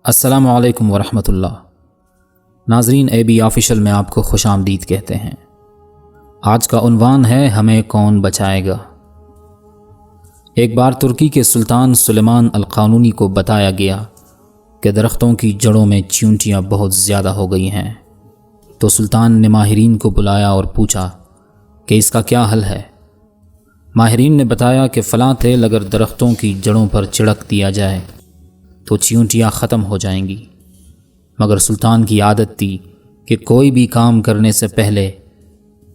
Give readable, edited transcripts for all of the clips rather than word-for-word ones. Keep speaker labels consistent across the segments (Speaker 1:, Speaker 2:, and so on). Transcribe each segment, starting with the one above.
Speaker 1: السلام علیکم ورحمۃ اللہ۔ ناظرین، اے بی آفیشل میں آپ کو خوش آمدید کہتے ہیں۔ آج کا عنوان ہے ہمیں کون بچائے گا۔ ایک بار ترکی کے سلطان سلیمان القانونی کو بتایا گیا کہ درختوں کی جڑوں میں چیونٹیاں بہت زیادہ ہو گئی ہیں، تو سلطان نے ماہرین کو بلایا اور پوچھا کہ اس کا کیا حل ہے۔ ماہرین نے بتایا کہ فلاں تیل اگر درختوں کی جڑوں پر چھڑک دیا جائے تو چیونٹیاں ختم ہو جائیں گی، مگر سلطان کی عادت تھی کہ کوئی بھی کام کرنے سے پہلے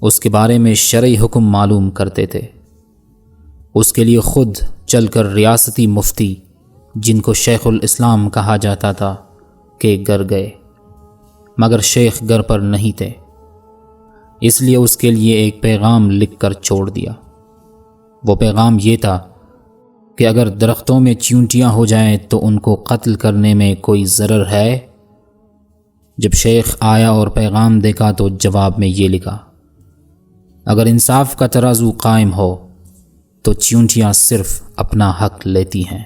Speaker 1: اس کے بارے میں شرعی حکم معلوم کرتے تھے۔ اس کے لیے خود چل کر ریاستی مفتی، جن کو شیخ الاسلام کہا جاتا تھا، کے گھر گئے، مگر شیخ گھر پر نہیں تھے، اس لیے اس کے لیے ایک پیغام لکھ کر چھوڑ دیا۔ وہ پیغام یہ تھا کہ اگر درختوں میں چیونٹیاں ہو جائیں تو ان کو قتل کرنے میں کوئی ضرر ہے؟ جب شیخ آیا اور پیغام دیکھا تو جواب میں یہ لکھا، اگر انصاف کا ترازو قائم ہو تو چیونٹیاں صرف اپنا حق لیتی ہیں۔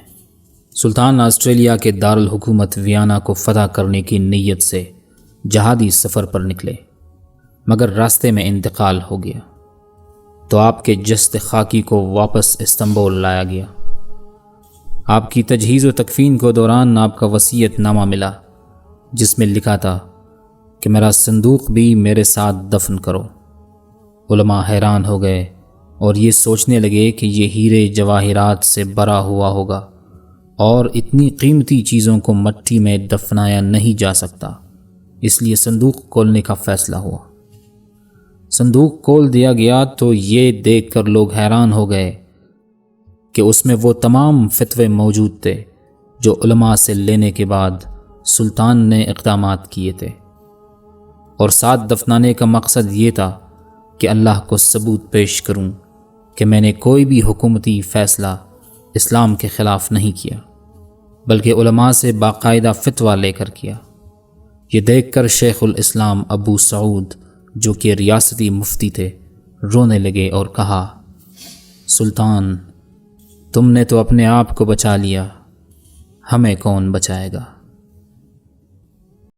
Speaker 1: سلطان آسٹریلیا کے دارالحکومت ویانا کو فتح کرنے کی نیت سے جہادی سفر پر نکلے، مگر راستے میں انتقال ہو گیا، تو آپ کے جسد خاکی کو واپس استنبول لایا گیا۔ آپ کی تجہیز و تکفین کو دوران آپ کا وصیت نامہ ملا، جس میں لکھا تھا کہ میرا صندوق بھی میرے ساتھ دفن کرو۔ علماء حیران ہو گئے اور یہ سوچنے لگے کہ یہ ہیرے جواہرات سے بھرا ہوا ہوگا اور اتنی قیمتی چیزوں کو مٹی میں دفنایا نہیں جا سکتا، اس لیے صندوق کھولنے کا فیصلہ ہوا۔ صندوق کھول دیا گیا تو یہ دیکھ کر لوگ حیران ہو گئے کہ اس میں وہ تمام فتوے موجود تھے جو علماء سے لینے کے بعد سلطان نے اقدامات کیے تھے، اور ساتھ دفنانے کا مقصد یہ تھا کہ اللہ کو ثبوت پیش کروں کہ میں نے کوئی بھی حکومتی فیصلہ اسلام کے خلاف نہیں کیا، بلکہ علماء سے باقاعدہ فتویٰ لے کر کیا۔ یہ دیکھ کر شیخ الاسلام ابو سعود، جو کہ ریاستی مفتی تھے، رونے لگے اور کہا، سلطان، تم نے تو اپنے آپ کو بچا لیا، ہمیں کون بچائے گا۔